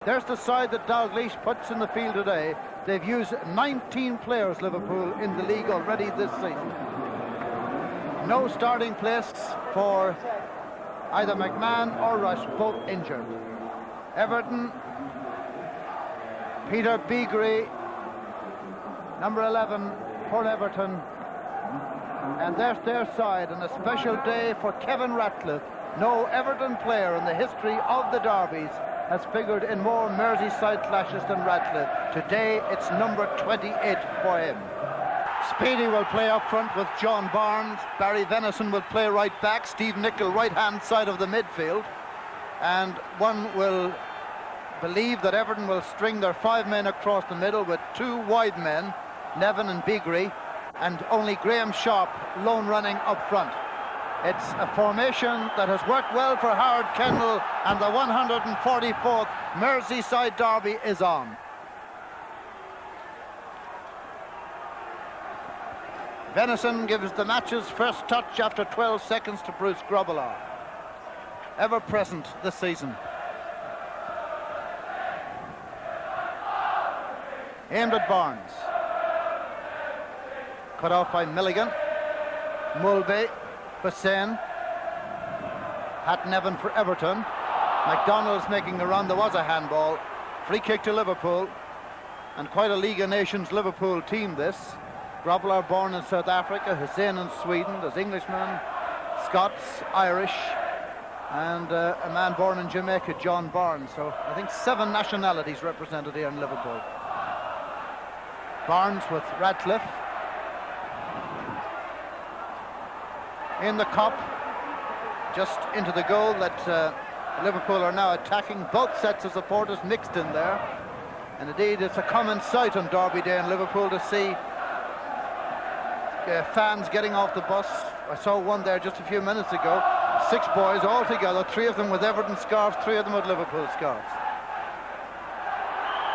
There's the side that Dalglish puts in the field today. They've used 19 players, Liverpool, in the league already this season. No starting place for either McMahon or Rush, both injured. Everton, Peter Beagrie, number 11 for Everton. And there's their side, and a special day for Kevin Ratcliffe. No Everton player in the history of the derbies has figured in more Merseyside clashes than Ratcliffe. Today it's number 28 for him. Speedy will play up front with John Barnes. Barry Venison will play right back. Steve Nicol right hand side of the midfield. And one will believe that Everton will string their 5 men across the middle with 2 wide men, Nevin and Beagrie, and only Graham Sharp lone running up front. It's a formation that has worked well for Howard Kendall, and the 144th Merseyside derby is on. Venison gives the match's first touch after 12 seconds to Bruce Grobbelaar, ever present this season. Aimed at Barnes. Cut off by Milligan. Mulvey. Hussein. Pat Nevin for Everton. McDonald's making the run. There was a handball. Free kick to Liverpool. And quite a League of Nations Liverpool team this. Grobbelaar born in South Africa, Hussein in Sweden. There's Englishmen, Scots, Irish, and a man born in Jamaica, John Barnes. So I think 7 nationalities represented here in Liverpool. Barnes with Ratcliffe. In the cup, just into the goal that Liverpool are now attacking. Both sets of supporters mixed in there. And indeed, it's a common sight on Derby Day in Liverpool to see fans getting off the bus. I saw one there just a few minutes ago. 6 boys all together, 3 of them with Everton scarves, 3 of them with Liverpool scarves.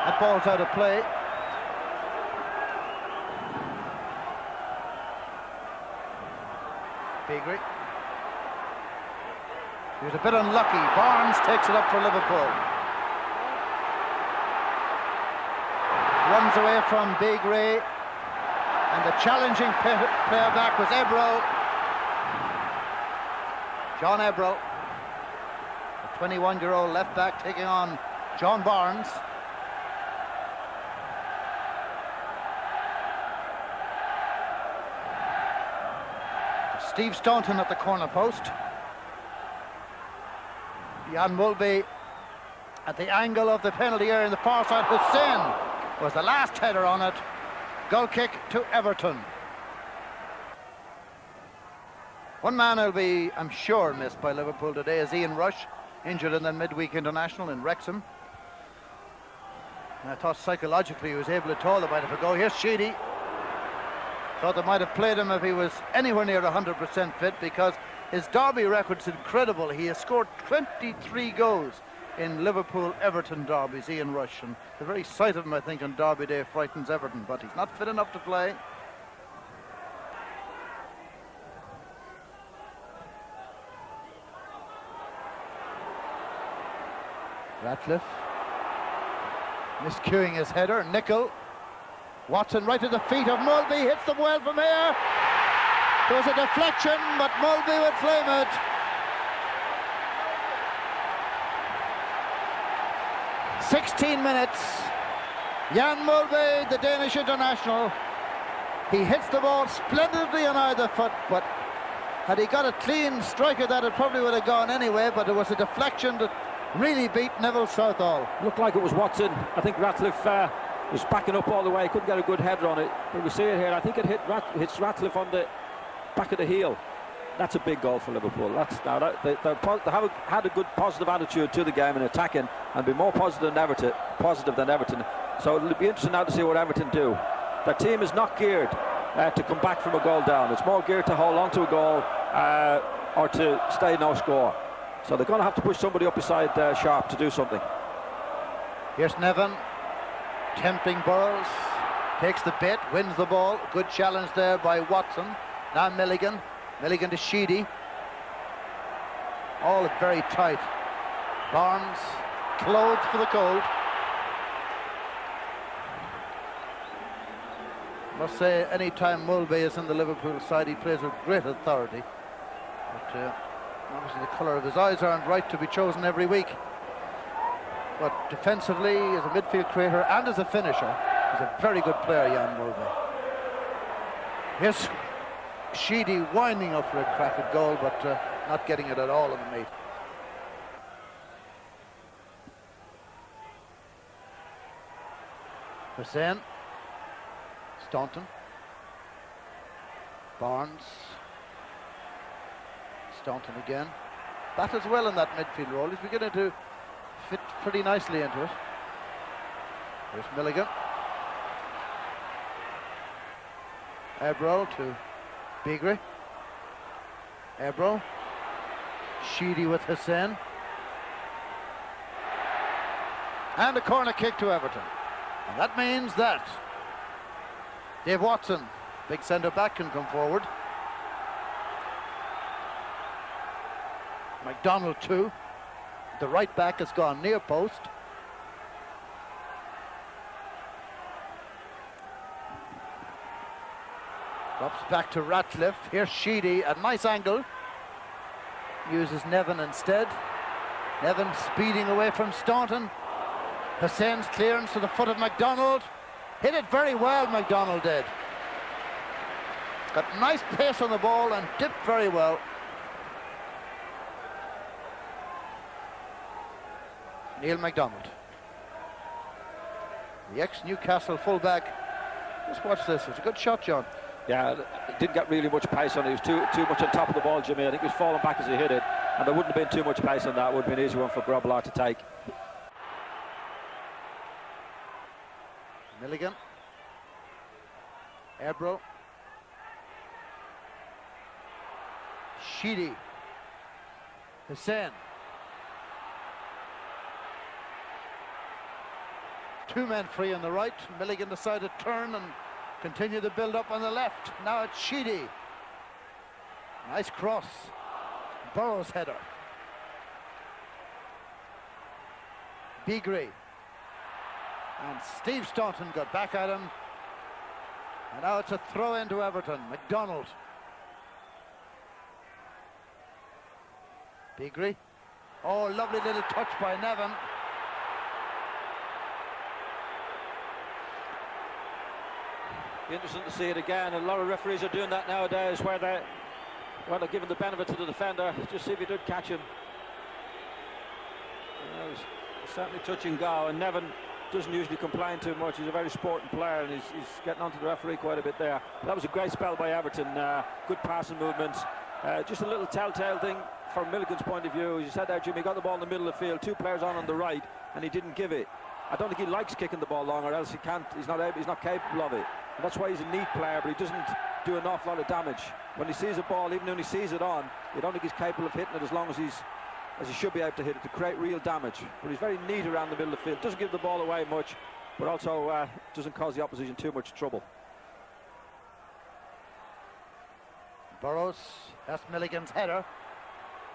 That ball's out of play. Beagrie. He was a bit unlucky. Barnes takes it up for Liverpool. Runs away from Beagrie. And the challenging player back was Ebrel. John Ebrel. The 21-year-old left back taking on John Barnes. Steve Staunton at the corner post. Jan Mulvey at the angle of the penalty area in the far side. Hussein was the last header on it. Goal kick to Everton. One man will be, I'm sure, missed by Liverpool today is Ian Rush, injured in the midweek international in Wrexham. And I thought psychologically he was able to toll the bite of a goal. Here's Sheedy. Thought they might have played him if he was anywhere near 100% fit, because his derby record's incredible. He has scored 23 goals in Liverpool-Everton derbies, Ian Rush, and the very sight of him, I think, on Derby Day frightens Everton, but he's not fit enough to play. Ratcliffe miscuing his header. Nicol. Watson right at the feet of Mulvey, hits them well from here. There was a deflection, but Mulvey would claim it. "16 minutes. Jan Mulvey, the Danish international. He hits the ball splendidly on either foot, but had he got a clean strike at that, it probably would have gone anyway, but it was a deflection that really beat Neville Southall. Looked like it was Watson. I think Ratcliffe was backing up all the way, couldn't get a good header on it, but we see it here. I think it hits Ratcliffe on the back of the heel. That's a big goal for Liverpool. They have had a good positive attitude to the game and attacking, and be more positive than Everton. So it'll be interesting now to see what Everton do. Their team is not geared to come back from a goal down. It's more geared to hold on to a goal or to stay no score. So they're going to have to push somebody up beside Sharp to do something. Here's Nevin. Tempting Burrows, takes the bit, wins the ball. Good challenge there by Watson. Now Milligan to Sheedy. All very tight. Barnes clothes for the cold. Must say, any time Mulvey is in the Liverpool side, he plays with great authority. But obviously the colour of his eyes aren't right to be chosen every week. But defensively, as a midfield creator and as a finisher, he's a very good player, Jan Mulvey. Here's Sheedy winding up for a crack at goal, but not getting it at all in the meat. Hussein, Staunton, Barnes, Staunton again. Battles well in that midfield role. He's beginning to fit pretty nicely into it. Here's Milligan. Ebro to Beagrie. Ebro. Sheedy with Hussein. And a corner kick to Everton. And that means that Dave Watson, big centre-back, can come forward. McDonald too. The right back has gone near post. Drops back to Ratcliffe. Here's Sheedy, a nice angle. Uses Nevin instead. Nevin speeding away from Staunton. Hussein's clearance to the foot of McDonald. Hit it very well, McDonald did. Got nice pace on the ball and dipped very well. Neil McDonald. The ex-Newcastle fullback. Just watch this. It's a good shot, John. Yeah, it didn't get really much pace on it. He was too much on top of the ball, Jimmy. I think he was falling back as he hit it, and there wouldn't have been too much pace on that. It would have been an easy one for Grobbelaar to take. Milligan. Ebro. Sheedy. Hussein. Two men free on the right. Milligan decided to turn and continue the build-up on the left. Now it's Sheedy. Nice cross. Burrows' header. Beagrie. And Steve Staunton got back at him. And now it's a throw into Everton. McDonald. Beagrie. Oh, lovely little touch by Nevin. Be interesting to see it again. A lot of referees are doing that nowadays, where they're giving the benefit to the defender. Just see if he did catch him. It was certainly touch and go, and Nevin doesn't usually complain too much. He's a very sporting player, and he's getting onto the referee quite a bit there. But that was a great spell by Everton. Good passing movements. Just a little telltale thing from Milligan's point of view. As you said there, Jimmy, he got the ball in the middle of the field, two players on the right, and he didn't give it. I don't think he likes kicking the ball long, or else he can't. He's not capable of it. And that's why he's a neat player, but he doesn't do an awful lot of damage. When he sees a ball, even when he sees it on, you don't think he's capable of hitting it as long as he should be able to hit it to create real damage. But he's very neat around the middle of the field. Doesn't give the ball away much, but also doesn't cause the opposition too much trouble. Burrows, that's Milligan's header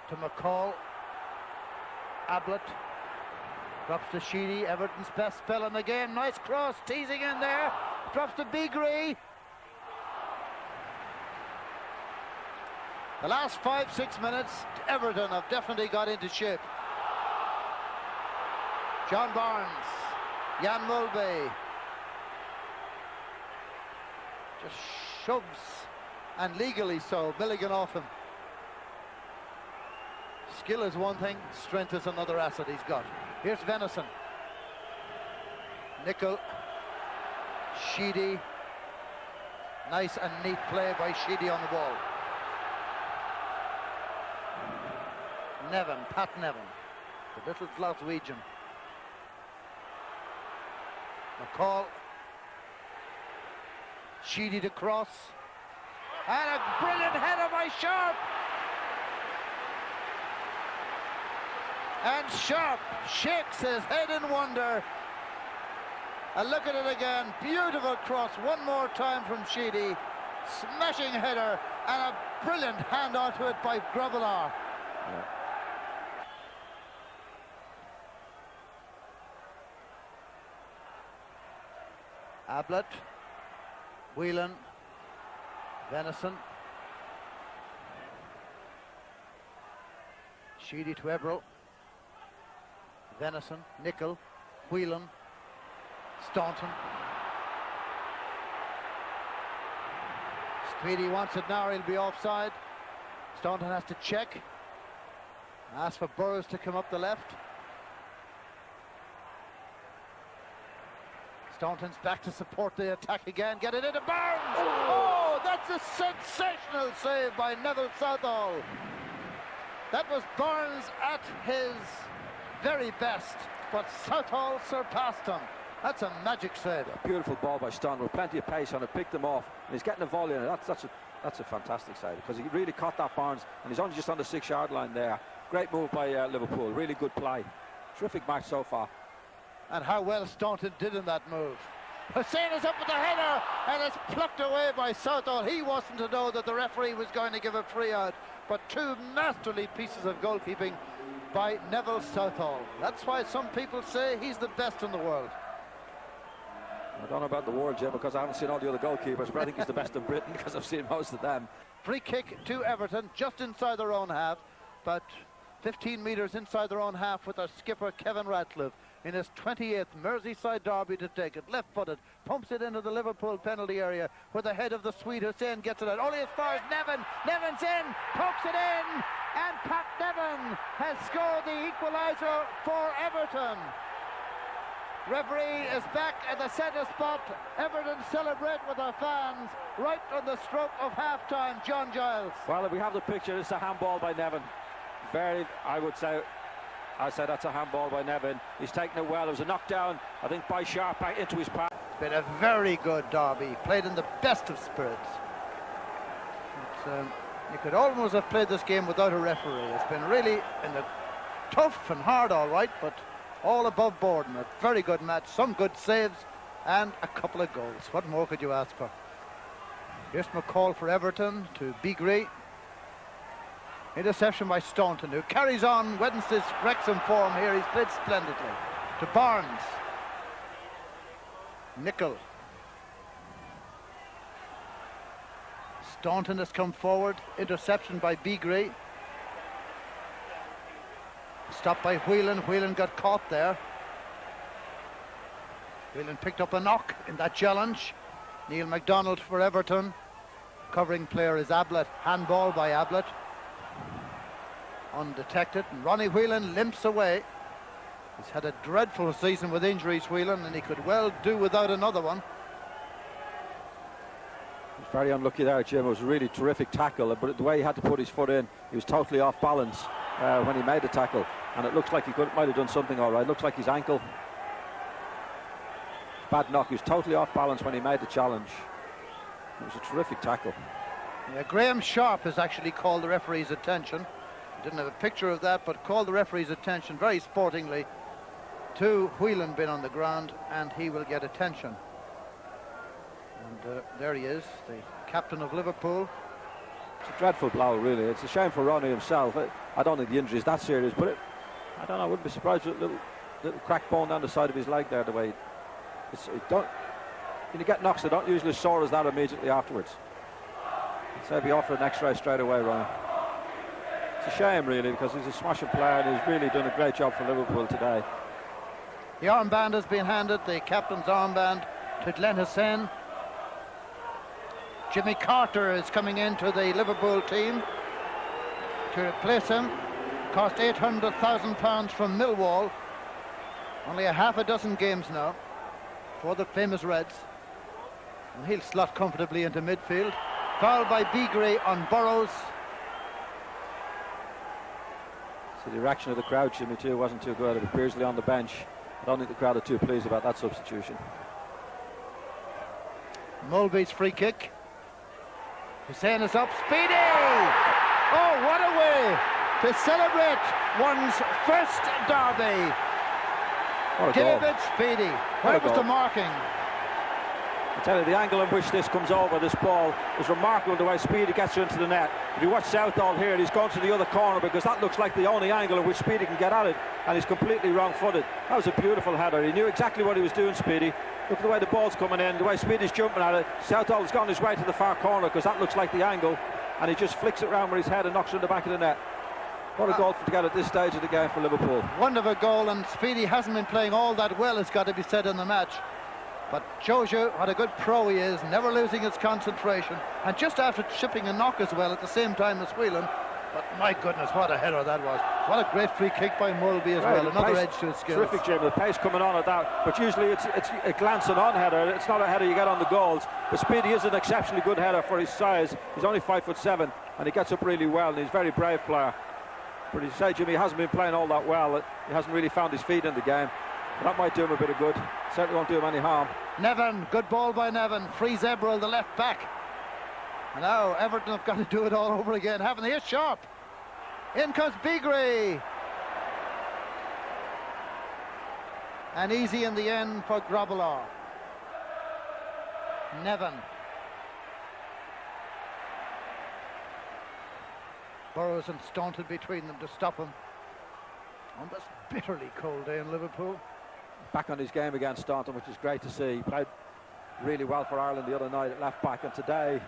to McCall. Ablett drops to Sheedy, Everton's best spell in the game. Nice cross, teasing in there. Drops to Beagrie. The last 5-6 minutes, Everton have definitely got into shape. John Barnes, Jan Mulvey. Just shoves, and legally so, Milligan off him. Skill is one thing, strength is another asset he's got. Here's Venison. Nickel. Sheedy. Nice and neat play by Sheedy on the ball. Nevin, Pat Nevin, the little Glaswegian. McCall. Sheedy to cross. And a brilliant header by Sharp. And Sharp shakes his head in wonder. And look at it again. Beautiful cross. One more time from Sheedy. Smashing header. And a brilliant hand onto it by Grobbelaar. Ablett, Whelan, Venison, Sheedy to Eberl, Venison, Nickel, Whelan, Staunton. Speedy wants it now, he'll be offside. Staunton has to check. Ask for Burrows to come up the left. Staunton's back to support the attack again. Get it into Barnes! Oh, that's a sensational save by Neville Southall. That was Barnes at his very best, but Southall surpassed him. That's a magic save. A beautiful ball by Staunton with plenty of pace on it, picked him off, and he's getting a volley in it. That's a fantastic save, because he really caught that Barnes, and he's only just on the 6-yard line there. Great move by Liverpool, really good play. Terrific match so far. And how well Staunton did in that move. Hussein is up with the header, and it's plucked away by Southall. He wasn't to know that the referee was going to give a free out, but two masterly pieces of goalkeeping by Neville Southall. That's why some people say he's the best in the world. I don't know about the world, Jim, because I haven't seen all the other goalkeepers, but I think he's the best in Britain because I've seen most of them. Free kick to Everton, just inside their own half, but 15 metres inside their own half with their skipper Kevin Ratcliffe in his 28th Merseyside derby to take it. Left-footed, pumps it into the Liverpool penalty area where the head of the Swede Hussein gets it out. Only as far as Nevin. Nevin's in, pokes it in, and Pat Nevin has scored the equaliser for Everton. Referee is back at the centre spot. Everton celebrate with their fans right on the stroke of half-time. John Giles. Well, if we have the picture, it's a handball by Nevin. I say that's a handball by Nevin. He's taken it well. It was a knockdown, I think, by Sharp back into his path. It's been a very good derby, played in the best of spirits. You could almost have played this game without a referee. It's been really tough and hard, all right, but all above board, and a very good match. Some good saves and a couple of goals. What more could you ask for? Here's McCall for Everton to Beagrie. Interception by Staunton, who carries on Wednesday's Wrexham form here. He's played splendidly. To Barnes. Nickel. Staunton has come forward. Interception by Beagrie. Stopped by Whelan. Whelan got caught there. Whelan picked up a knock in that challenge. Neil MacDonald for Everton. Covering player is Ablett. Handball by Ablett. Undetected, and Ronnie Whelan limps away. He's had a dreadful season with injuries, Whelan, and he could well do without another one. He's very unlucky there, Jim. It was a really terrific tackle, but the way he had to put his foot in, he was totally off balance when he made the tackle, and it looks like he might have done something all right. It looks like his ankle. Bad knock. He was totally off balance when he made the challenge. It was a terrific tackle. Yeah, Graham Sharp has actually called the referee's attention. Didn't have a picture of that, but called the referee's attention very sportingly to Whelan being on the ground, and he will get attention. And there he is, the captain of Liverpool. It's a dreadful blow, really. It's a shame for Ronnie himself. I don't think the injury is that serious, but I don't know. I wouldn't be surprised with a little cracked bone down the side of his leg there. The way when you get knocks, they don't usually sore as that immediately afterwards. So be offered an X-ray straight away, Ronnie. It's a shame, really, because he's a smashing player and he's really done a great job for Liverpool today. The armband has been handed, the captain's armband, to Glenn Hussein. Jimmy Carter is coming into the Liverpool team to replace him. Cost £800,000 from Millwall. Only a half a dozen games now for the famous Reds. And he'll slot comfortably into midfield. Foul by Beagrie on Burrows. So the reaction of the crowd, Jimmy, too, wasn't too good. It was Beardsley on the bench. I don't think the crowd are too pleased about that substitution. Mulvey's free kick. Hussein is up. Speedy! Oh, what a way to celebrate one's first derby. What a David goal. Speedy. Where was the marking? I tell you, the angle in which this comes over, this ball, is remarkable, the way Speedy gets her into the net. If you watch Southall here, he's gone to the other corner because that looks like the only angle in which Speedy can get at it, and he's completely wrong-footed. That was a beautiful header. He knew exactly what he was doing, Speedy. Look at the way the ball's coming in, the way Speedy's jumping at it. Southall's gone his way to the far corner because that looks like the angle, and he just flicks it around with his head and knocks it in the back of the net. What a goal to get at this stage of the game for Liverpool. Wonderful goal, and Speedy hasn't been playing all that well, it's got to be said, in the match. But shows you what a good pro he is, never losing his concentration, and just after chipping a knock as well at the same time as Whelan. But my goodness, what a header that was. What a great free kick by Mulvey as well, another edge to his skills. Terrific, Jim, the pace coming on at that, but usually it's a glancing on header. It's not a header you get on the goals, but Speedy is an exceptionally good header for his size. He's only 5'7", and he gets up really well, and he's a very brave player. But as you say, Jimmy, he hasn't been playing all that well. He hasn't really found his feet in the game. That might do him a bit of good. Certainly won't do him any harm. Nevin, good ball by Nevin. Frees Eberl, the left back. And now Everton have got to do it all over again, haven't they? Here's Sharp. In comes Beagrie. And easy in the end for Grobbelaar. Nevin. Burrows and Staunton between them to stop him on this bitterly cold day in Liverpool. Back on his game against Staunton, which is great to see. He played really well for Ireland the other night at left back, and today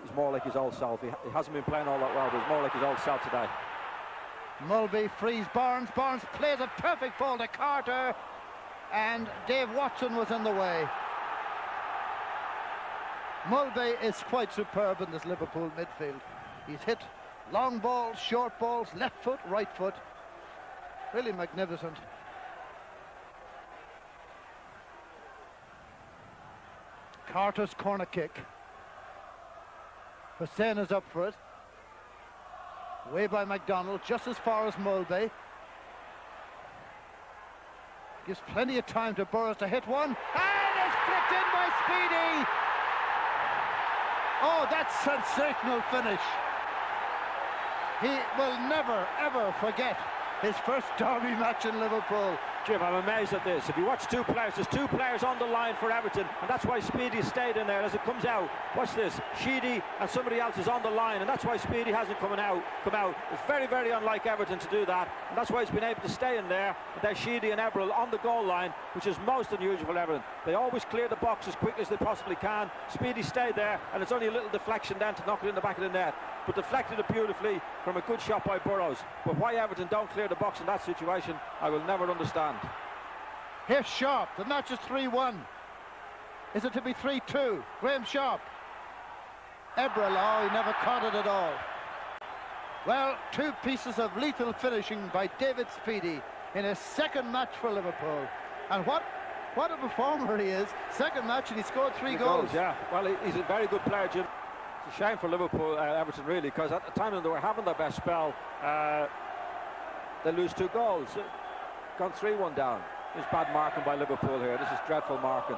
he's more like his old self. He hasn't been playing all that well, but he's more like his old self today. Mulvey frees Barnes. Barnes plays a perfect ball to Carter, and Dave Watson was in the way. Mulvey is quite superb in this Liverpool midfield. He's hit long balls, short balls, left foot, right foot. Really magnificent. Carter's corner kick. Hussein is up for it. Way by McDonald, just as far as Mulvey. Gives plenty of time to Burrows to hit one. And it's flicked in by Speedy. Oh, that's sensational finish. He will never, ever forget his first derby match in Liverpool. Jim, I'm amazed at this. If you watch two players, there's two players on the line for Everton, and that's why Speedy stayed in there as it comes out. Watch this, Sheedy and somebody else is on the line, and that's why Speedy hasn't come out. It's very, very unlike Everton to do that, and that's why he's been able to stay in there. And there's Sheedy and Eberl on the goal line, which is most unusual for Everton. They always clear the box as quickly as they possibly can. Speedy stayed there, and it's only a little deflection then to knock it in the back of the net, but deflected it beautifully from a good shot by Burrows. But why Everton don't clear the box in that situation, I will never understand. Here's Sharp. The match is 3-1. Is it to be 3-2? Graham Sharp. Eberl, oh, he never caught it at all. Well, two pieces of lethal finishing by David Speedy in his second match for Liverpool. And what a performer he is. Second match and he scored three goals. Yeah, well, he's a very good player, Jim. It's a shame for Liverpool, Everton, really, because at the time when they were having their best spell, they lose 2 goals. Gone 3-1 down. There's bad marking by Liverpool here. This is dreadful marking.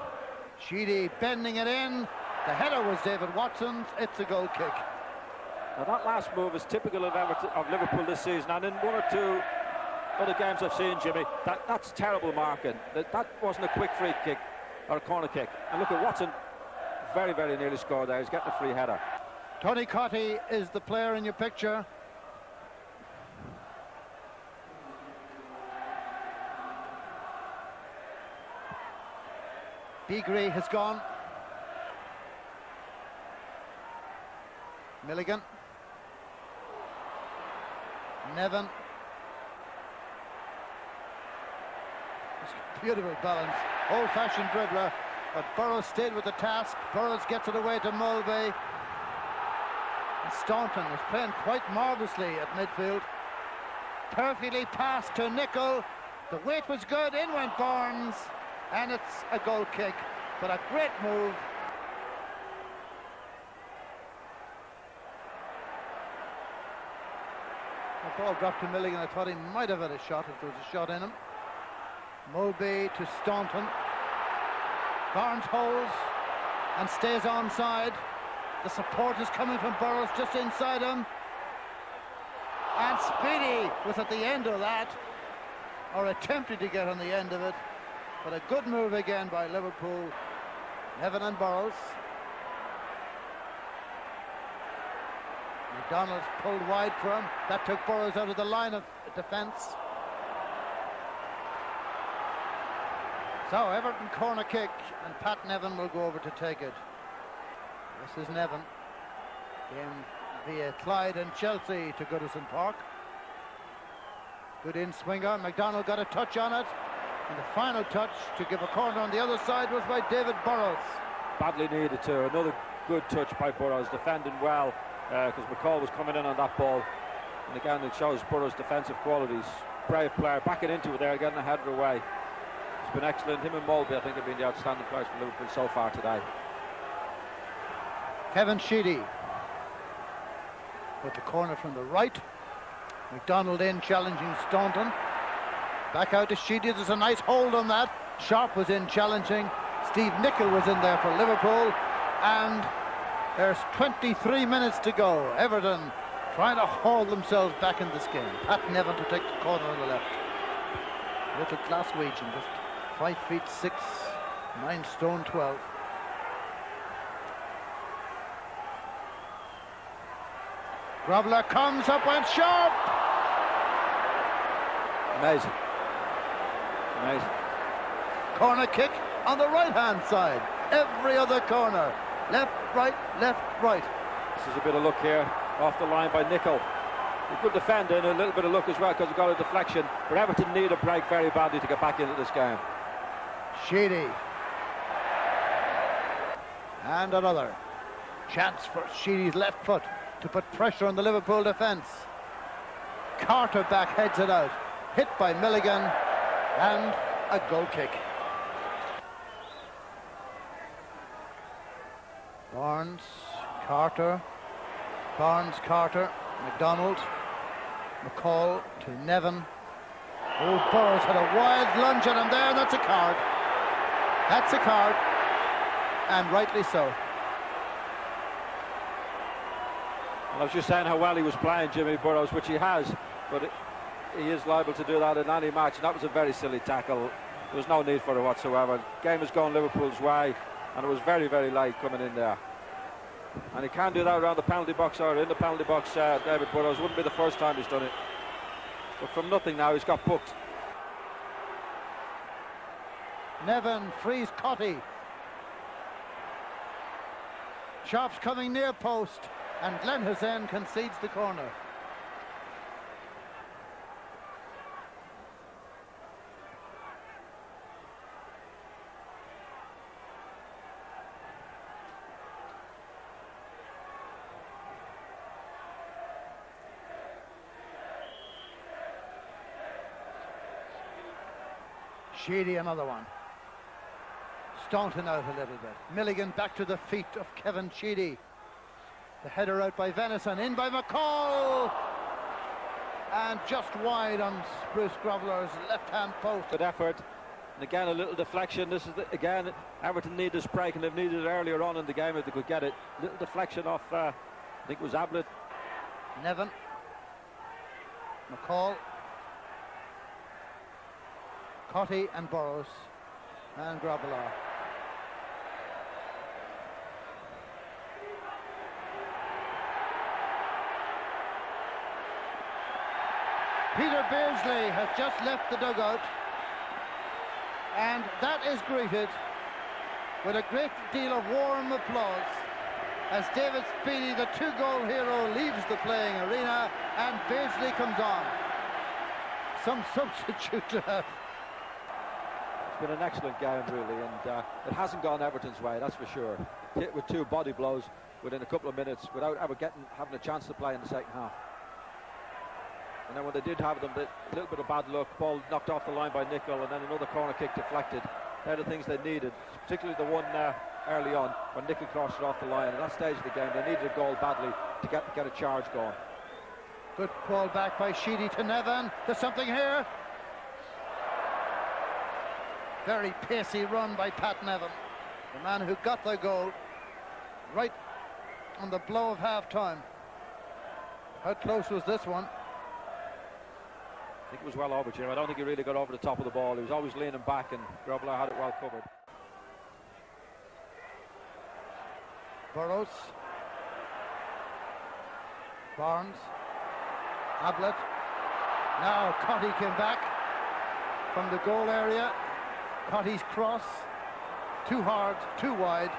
Sheedy bending it in. The header was David Watson's. It's a goal kick. Now that last move is typical of Liverpool this season, and in 1 or 2 other games I've seen, Jimmy, that's terrible marking. That wasn't a quick free kick or a corner kick. And look at Watson, very, very nearly scored there. He's getting a free header. Tony Cotty is the player in your picture. Beagrie has gone. Milligan. Nevin. Beautiful balance. Old-fashioned dribbler. But Burrows stayed with the task. Burrows gets it away to Mulvey. And Staunton is playing quite marvellously at midfield. Perfectly passed to Nicol. The weight was good. In went Barnes. And it's a goal kick, but a great move. The ball dropped to Milligan. I thought he might have had a shot if there was a shot in him. Mulvey to Staunton. Barnes holds and stays onside. The support is coming from Burrows just inside him. And Speedy was at the end of that, or attempted to get on the end of it. But a good move again by Liverpool. Nevin and Burrows. McDonald pulled wide for him. That took Burrows out of the line of defence. So Everton corner kick, and Pat Nevin will go over to take it. This is Nevin. Game via Clyde and Chelsea to Goodison Park. Good in swinger. McDonald got a touch on it. And the final touch to give a corner on the other side was by David Burrows. Badly needed to. Another good touch by Burrows, defending well, because McCall was coming in on that ball. And again, it shows Burrows' defensive qualities. Brave player, backing into it there, getting a header away. It's been excellent. Him and Mulby, I think, have been the outstanding players for Liverpool so far today. Kevin Sheedy with the corner from the right. McDonald in, challenging Staunton. Back out to Sheedy. There's a nice hold on that. Sharp was in challenging. Steve Nicol was in there for Liverpool. And there's 23 minutes to go. Everton trying to haul themselves back in this game. Pat Nevin to take the corner on the left. Little Glaswegian, just 5 feet 6, 9 stone 12. Grobbler comes up and Sharp. Amazing. Amazing. Corner kick on the right-hand side. Every other corner. Left, right, left, right. This is a bit of luck here, off the line by Nicol. A good defender and a little bit of luck as well, because he got a deflection. But Everton need a break very badly to get back into this game. Sheedy. And another chance for Sheedy's left foot to put pressure on the Liverpool defence. Carter back heads it out. Hit by Milligan, and a goal kick. Barnes, Carter, McDonald, McCall to Nevin. Oh, Burrows had a wild lunge at him there, and that's a card. That's a card, and rightly so. I was just saying how well he was playing, Jimmy Burrows, which he has, but he is liable to do that in any match, and that was a very silly tackle. There was no need for it whatsoever. The game has gone Liverpool's way, and it was very, very light coming in there. And he can do that around the penalty box or in the penalty box, David Burrows. Wouldn't be the first time he's done it. But from nothing now, he's got booked. Nevin frees Cotty. Sharp's coming near post, and Glenn Hussein concedes the corner. Sheedy another one. Staunton out a little bit. Milligan back to the feet of Kevin Sheedy. The header out by Venison, in by McCall, and just wide on Bruce Grobbler's left-hand post. Good effort, and again a little deflection. This is again Everton need this break, and they've needed it earlier on in the game if they could get it. Little deflection off, I think it was Ablett. Nevin, McCall, Cotty and Burrows, and Grobbler. Peter Beardsley has just left the dugout, and that is greeted with a great deal of warm applause as David Speedy, the two-goal hero, leaves the playing arena and Beardsley comes on. Some substitute to have. It's been an excellent game, really, and it hasn't gone Everton's way, that's for sure. Hit with two body blows within a couple of minutes without ever having a chance to play in the second half. And then when they did have them, a little bit of bad luck, ball knocked off the line by Nicol, and then another corner kick deflected. They're the things they needed, particularly the one early on when Nicol crossed it off the line. At that stage of the game, they needed a goal badly to get a charge going. Good ball back by Sheedy to Nevin. There's something here. Very pacey run by Pat Nevin, the man who got the goal right on the blow of half-time. How close was this one? I think it was well over, Jim. I don't think he really got over the top of the ball. He was always leaning back, and Grobbler had it well covered. Burrows. Barnes. Ablett. Now Cotty came back from the goal area. Cotty's cross. Too hard, too wide.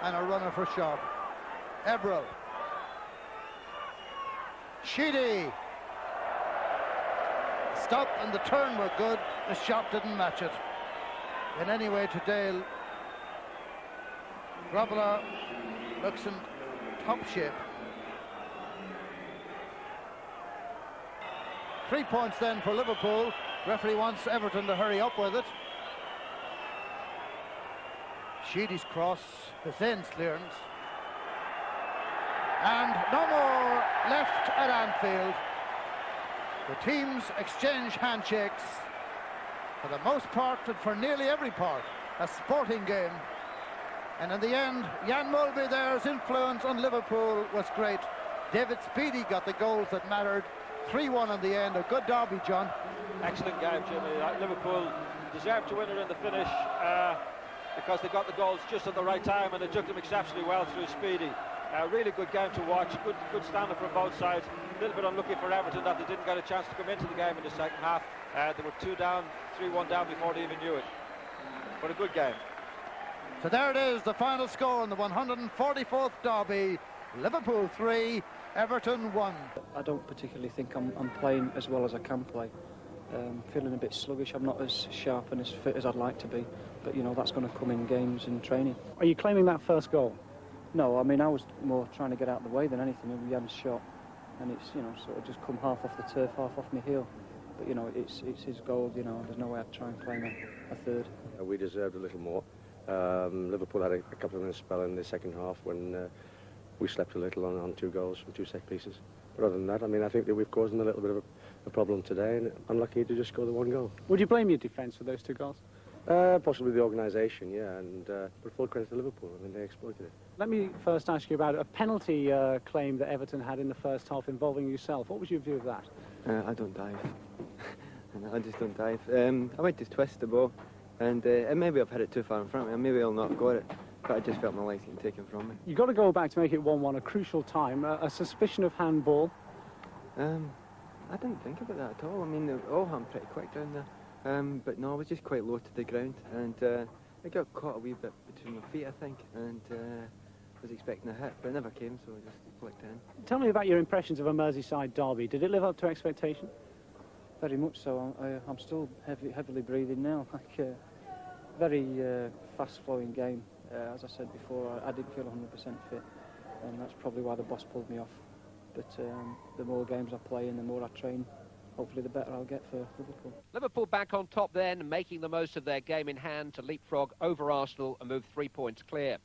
And a runner for Sharp. Ebrel. Sheedy. Stop and the turn were good. The shot didn't match it. In any way today, Grobbelaar looks in top shape. 3 points then for Liverpool. Referee wants Everton to hurry up with it. Sheedy's cross, Hussein's clearance. And no more left at Anfield. The teams exchange handshakes for the most part and for nearly every part. A sporting game. And in the end, Jan Mulby there's influence on Liverpool was great. David Speedy got the goals that mattered. 3-1 in the end. A good derby, John. Excellent game, Jimmy. Liverpool deserved to win it in the finish because they got the goals just at the right time, and it took them exceptionally well through Speedy. Really good game to watch. Good stand-up from both sides. A little bit unlucky for Everton that they didn't get a chance to come into the game in the second half. They were 2 down, 3-1 down before they even knew it. But a good game. So there it is, the final score in the 144th derby. Liverpool 3, Everton 1. I don't particularly think I'm playing as well as I can play. Feeling a bit sluggish. I'm not as sharp and as fit as I'd like to be. But, you know, that's going to come in games and training. Are you claiming that first goal? No, I mean, I was more trying to get out of the way than anything. Jan's shot, and it's, you know, sort of just come half off the turf, half off my heel. But, you know, it's his goal, you know, there's no way I'd try and claim a third. We deserved a little more. Liverpool had a couple of minutes spell in the second half when we slept a little on 2 goals from 2 set pieces. But other than that, I mean, I think that we've caused them a little bit of a problem today, and unlucky to just score the 1 goal. Would you blame your defence for those 2 goals? Possibly the organisation, yeah, and but full credit to Liverpool. I mean, they exploited it. Let me first ask you about a penalty claim that Everton had in the first half involving yourself. What was your view of that? I don't dive. I just don't dive. I went to twist the ball, and maybe I've hit it too far in front of me, and maybe I'll not have got it, but I just felt my legs getting taken from me. You got to go back to make it 1-1, a crucial time. A suspicion of handball. I didn't think about that at all. I mean, they all happened pretty quick down there. But no, I was just quite low to the ground, and I got caught a wee bit between my feet, I think, and was expecting a hit, but it never came, so I just flicked in. Tell me about your impressions of a Merseyside derby. Did it live up to expectation? Very much so. I'm still heavily breathing now. Like very fast-flowing game. As I said before, I didn't feel 100% fit, and that's probably why the boss pulled me off. But the more games I play and the more I train, hopefully the better I'll get for Liverpool. Liverpool back on top then, making the most of their game in hand to leapfrog over Arsenal and move 3 points clear.